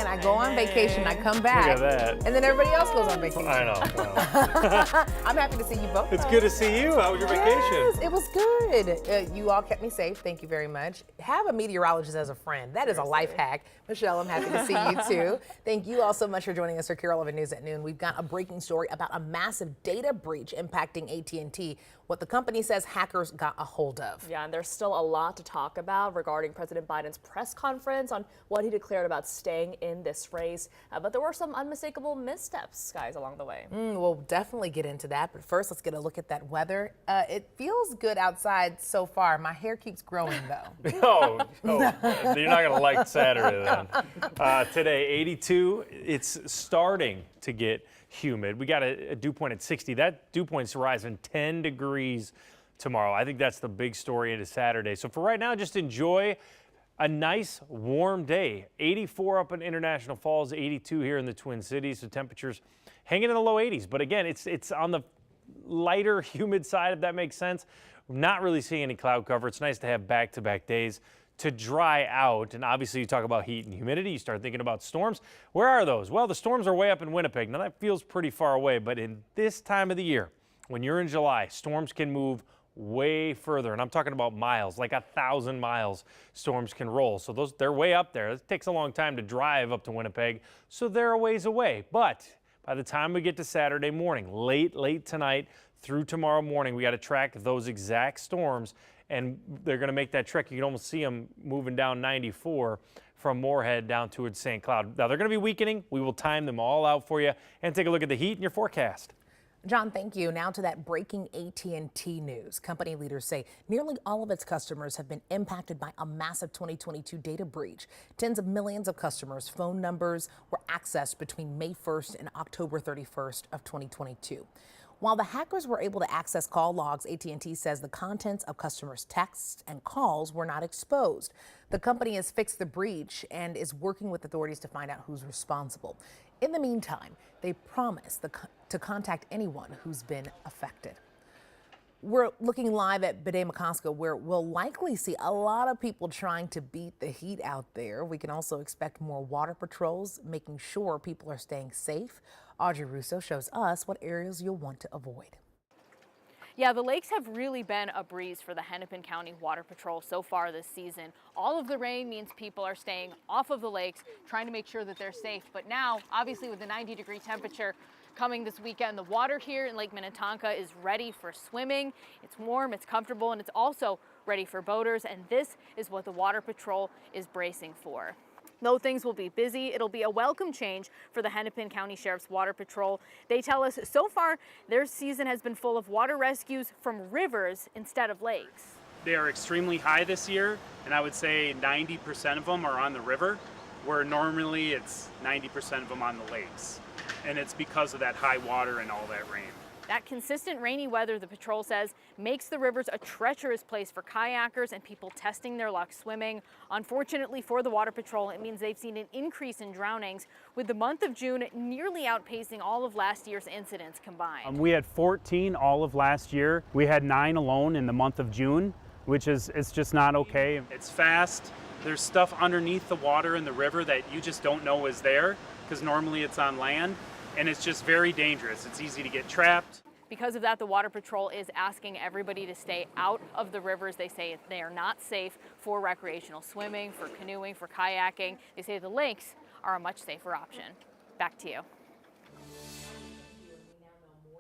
I go on vacation, I come back. Look at that. And then everybody else goes on vacation. I know. Well, I'm happy to see you both. it's good to see you. How was your vacation? Yes, it was good. You all kept me safe. Thank you very much. Have a meteorologist as a friend. That is a life hack. Michelle, I'm happy to see you too. Thank you all so much for joining us for KARE 11 News at Noon. We've got a breaking story about a massive data breach impacting AT&T. What the company says hackers got a hold of. Yeah, and there's still a lot to talk about regarding President Biden's press conference on what he declared about staying in this race. But there were some unmistakable missteps, guys, along the way. We'll definitely get into that. But first, let's get a look at that weather. It feels good outside so far. My hair keeps growing, though. Oh, you're not going to like Saturday then. Today, 82. It's starting to get humid. We got a dew point at 60. That dew point's rising 10 degrees tomorrow. I think that's the big story into Saturday. So for right now, just enjoy a nice warm day. 84 up in International Falls, 82 here in the Twin Cities. So temperatures hanging in the low 80s. But again, it's on the lighter, humid side, if that makes sense. Not really seeing any cloud cover. It's nice to have back-to-back days to dry out. And obviously you talk about heat and humidity, you start thinking about storms. Where are those? Well, the storms are way up in Winnipeg. Now that feels pretty far away, but in this time of the year, when you're in July, storms can move way further. And I'm talking about miles, like 1,000 miles storms can roll. So they're way up there. It takes a long time to drive up to Winnipeg, so they're a ways away. But by the time we get to Saturday morning, late tonight through tomorrow morning, we got to track those exact storms, and they're going to make that trek. You can almost see them moving down 94 from Moorhead down towards St. Cloud. Now, they're going to be weakening. We will time them all out for you and take a look at the heat in your forecast. John, thank you. Now to that breaking AT&T news. Company leaders say nearly all of its customers have been impacted by a massive 2022 data breach. Tens of millions of customers' phone numbers were accessed between May 1st and October 31st of 2022. While the hackers were able to access call logs, AT&T says the contents of customers' texts and calls were not exposed. The company has fixed the breach and is working with authorities to find out who's responsible. In the meantime, they promise to contact anyone who's been affected. We're looking live at Bedeh-McCoska, where we'll likely see a lot of people trying to beat the heat out there. We can also expect more water patrols, making sure people are staying safe. Audrey Russo shows us what areas you'll want to avoid. Yeah, the lakes have really been a breeze for the Hennepin County Water Patrol so far this season. All of the rain means people are staying off of the lakes, trying to make sure that they're safe. But now, obviously with the 90-degree temperature coming this weekend, the water here in Lake Minnetonka is ready for swimming. It's warm, it's comfortable, and it's also ready for boaters. And this is what the Water Patrol is bracing for. Though things will be busy, it'll be a welcome change for the Hennepin County Sheriff's Water Patrol. They tell us so far their season has been full of water rescues from rivers instead of lakes. They are extremely high this year, and I would say 90% of them are on the river, where normally it's 90% of them on the lakes. And it's because of that high water and all that rain. That consistent rainy weather, the patrol says, makes the rivers a treacherous place for kayakers and people testing their luck swimming. Unfortunately for the Water Patrol, it means they've seen an increase in drownings, with the month of June nearly outpacing all of last year's incidents combined. We had 14 all of last year. We had 9 alone in the month of June, which is it's just not okay. It's fast. There's stuff underneath the water in the river that you just don't know is there, because normally it's on land. And it's just very dangerous. It's easy to get trapped. Because of that, the Water Patrol is asking everybody to stay out of the rivers. They say they are not safe for recreational swimming, for canoeing, for kayaking. They say the lakes are a much safer option. Back to you.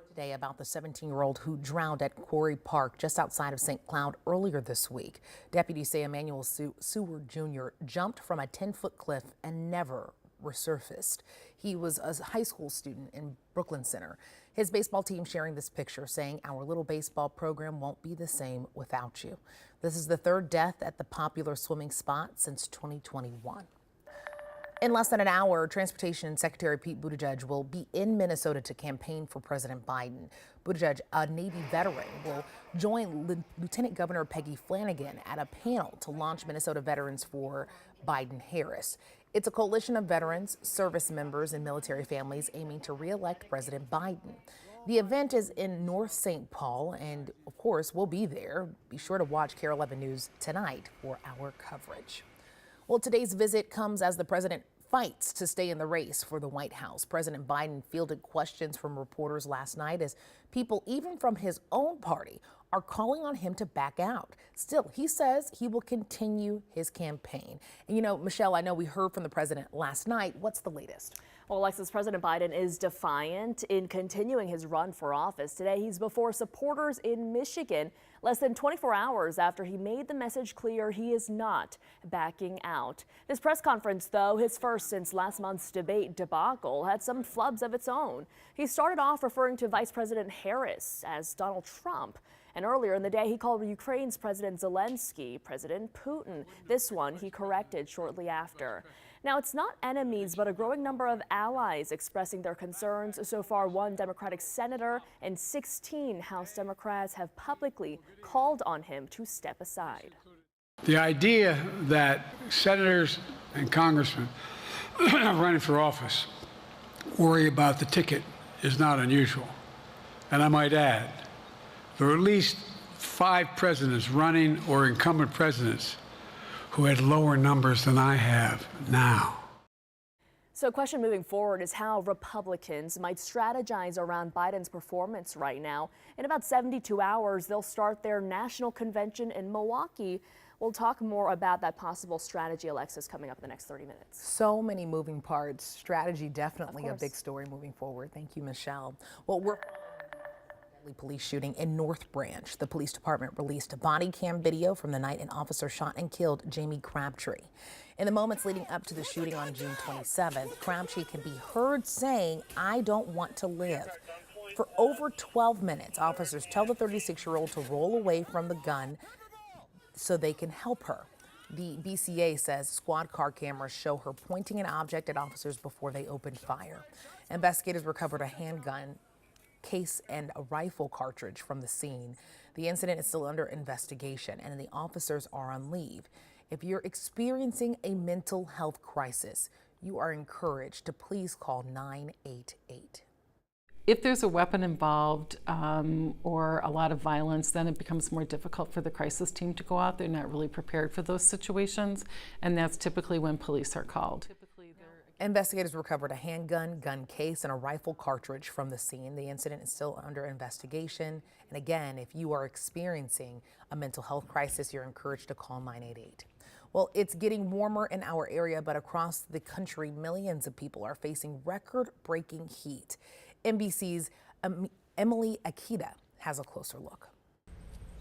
Today about the 17-year-old who drowned at Quarry Park just outside of St. Cloud earlier this week. Deputies say Emmanuel Seward Jr. jumped from a 10-foot cliff and never resurfaced. He was a high school student in Brooklyn Center. His baseball team sharing this picture, saying, "Our little baseball program won't be the same without you." This is the third death at the popular swimming spot since 2021. In less than an hour, Transportation Secretary Pete Buttigieg will be in Minnesota to campaign for President Biden. Buttigieg, a Navy veteran, will join Lieutenant Governor Peggy Flanagan at a panel to launch Minnesota Veterans for Biden-Harris. It's a coalition of veterans, service members, and military families aiming to re-elect President Biden. The event is in North St. Paul, and of course, we'll be there. Be sure to watch KARE 11 News tonight for our coverage. Well, today's visit comes as the president fights to stay in the race for the White House. President Biden fielded questions from reporters last night as people, even from his own party, are calling on him to back out. Still, he says he will continue his campaign. And you know, Michelle, I know we heard from the president last night. What's the latest? Well, Alexis, President Biden is defiant in continuing his run for office. Today, he's before supporters in Michigan, less than 24 hours after he made the message clear he is not backing out. This press conference, though, his first since last month's debate debacle, had some flubs of its own. He started off referring to Vice President Harris as Donald Trump. And earlier in the day, he called Ukraine's President Zelensky President Putin. This one he corrected shortly after. Now, it's not enemies, but a growing number of allies expressing their concerns. So far, one Democratic senator and 16 House Democrats have publicly called on him to step aside. The idea that senators and congressmen running for office worry about the ticket is not unusual. And I might add, there are at least 5 presidents running or incumbent presidents who had lower numbers than I have now. So a question moving forward is how Republicans might strategize around Biden's performance right now. In about 72 hours, they'll start their national convention in Milwaukee. We'll talk more about that possible strategy, Alexis, coming up in the next 30 minutes. So many moving parts. Strategy definitely a big story moving forward. Thank you, Michelle. Well, we're police shooting in North Branch. The police department released a body cam video from the night an officer shot and killed Jamie Crabtree. In the moments leading up to the shooting on June 27th, Crabtree can be heard saying, "I don't want to live." For over 12 minutes, officers tell the 36-year-old to roll away from the gun so they can help her. The BCA says squad car cameras show her pointing an object at officers before they opened fire. Investigators recovered a handgun case and a rifle cartridge from the scene. The incident is still under investigation and the officers are on leave. If you're experiencing a mental health crisis, you are encouraged to please call 988. If there's a weapon involved or a lot of violence, then it becomes more difficult for the crisis team to go out. They're not really prepared for those situations, and that's typically when police are called. Investigators recovered a handgun, gun case, and a rifle cartridge from the scene. The incident is still under investigation. And again, if you are experiencing a mental health crisis, you're encouraged to call 988. Well, it's getting warmer in our area, but across the country, millions of people are facing record-breaking heat. NBC's Emily Akita has a closer look.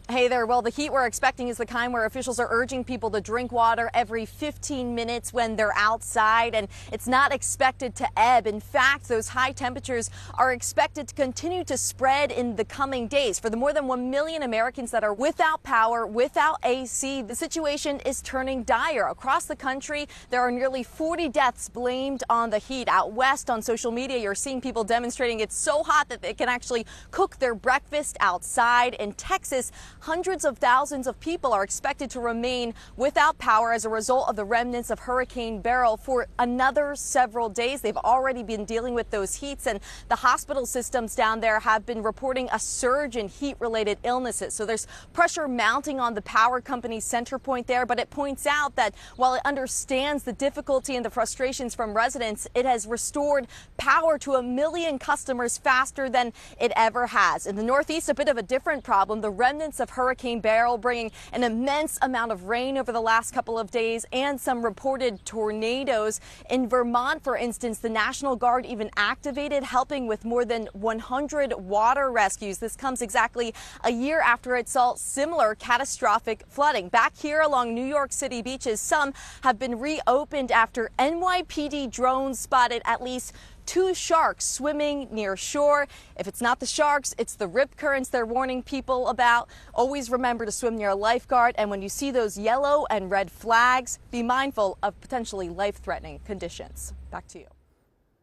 Hey there. Well, the heat we're expecting is the kind where officials are urging people to drink water every 15 minutes when they're outside, and it's not expected to ebb. In fact, those high temperatures are expected to continue to spread in the coming days. For the more than 1 million Americans that are without power, without AC, the situation is turning dire. Across the country, there are nearly 40 deaths blamed on the heat. Out west on social media, you're seeing people demonstrating it's so hot that they can actually cook their breakfast outside. In Texas, hundreds of thousands of people are expected to remain without power as a result of the remnants of Hurricane Beryl for another several days. They've already been dealing with those heats, and the hospital systems down there have been reporting a surge in heat-related illnesses. So there's pressure mounting on the power company's CenterPoint there, but it points out that while it understands the difficulty and the frustrations from residents, it has restored power to 1 million customers faster than it ever has. In the Northeast, a bit of a different problem. The remnants of Hurricane Beryl bringing an immense amount of rain over the last couple of days and some reported tornadoes. In Vermont, for instance, the National Guard even activated, helping with more than 100 water rescues. This comes exactly a year after it saw similar catastrophic flooding. Back here along New York City beaches, some have been reopened after NYPD drones spotted at least 2 sharks swimming near shore. If it's not the sharks, it's the rip currents they're warning people about. Always remember to swim near a lifeguard, and when you see those yellow and red flags, be mindful of potentially life-threatening conditions. Back to you.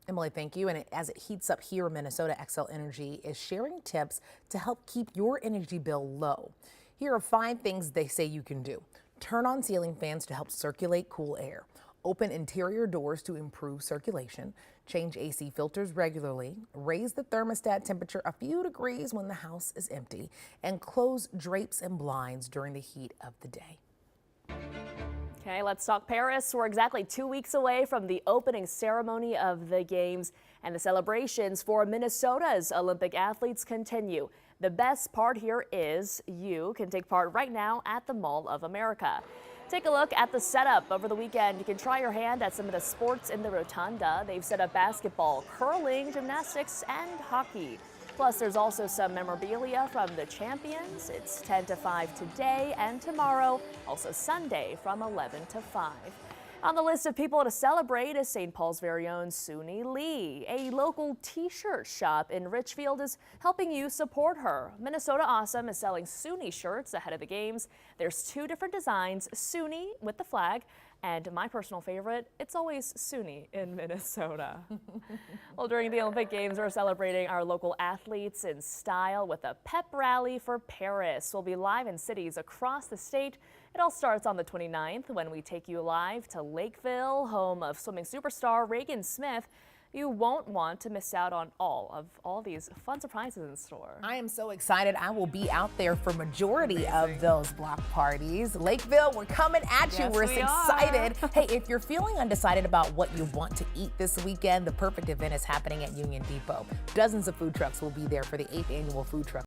Emily, thank you. And as it heats up here in Minnesota, Xcel Energy is sharing tips to help keep your energy bill low. Here are 5 things they say you can do. Turn on ceiling fans to help circulate cool air. Open interior doors to improve circulation. Change AC filters regularly. Raise the thermostat temperature a few degrees when the house is empty. And close drapes and blinds during the heat of the day. Okay, let's talk Paris. We're exactly 2 weeks away from the opening ceremony of the Games, and the celebrations for Minnesota's Olympic athletes continue. The best part here is you can take part right now at the Mall of America. Take a look at the setup over the weekend. You can try your hand at some of the sports in the rotunda. They've set up basketball, curling, gymnastics, and hockey. Plus, there's also some memorabilia from the champions. It's 10 to 5 today and tomorrow, also Sunday from 11 to 5. On the list of people to celebrate is St. Paul's very own Suni Lee. A local t-shirt shop in Richfield is helping you support her. Minnesota Awesome is selling Suni shirts ahead of the Games. There's 2 different designs, Suni with the flag, and my personal favorite, it's always Suni in Minnesota. Well, during the Olympic Games, we're celebrating our local athletes in style with a pep rally for Paris. We'll be live in cities across the state. It all starts on the 29th when we take you live to Lakeville, home of swimming superstar Regan Smith. You won't want to miss out on all these fun surprises in store. I am so excited. I will be out there for majority of those block parties. Lakeville, we're coming at you. Yes, we're we excited. Hey, if you're feeling undecided about what you want to eat this weekend, the perfect event is happening at Union Depot. Dozens of food trucks will be there for the 8th annual food truck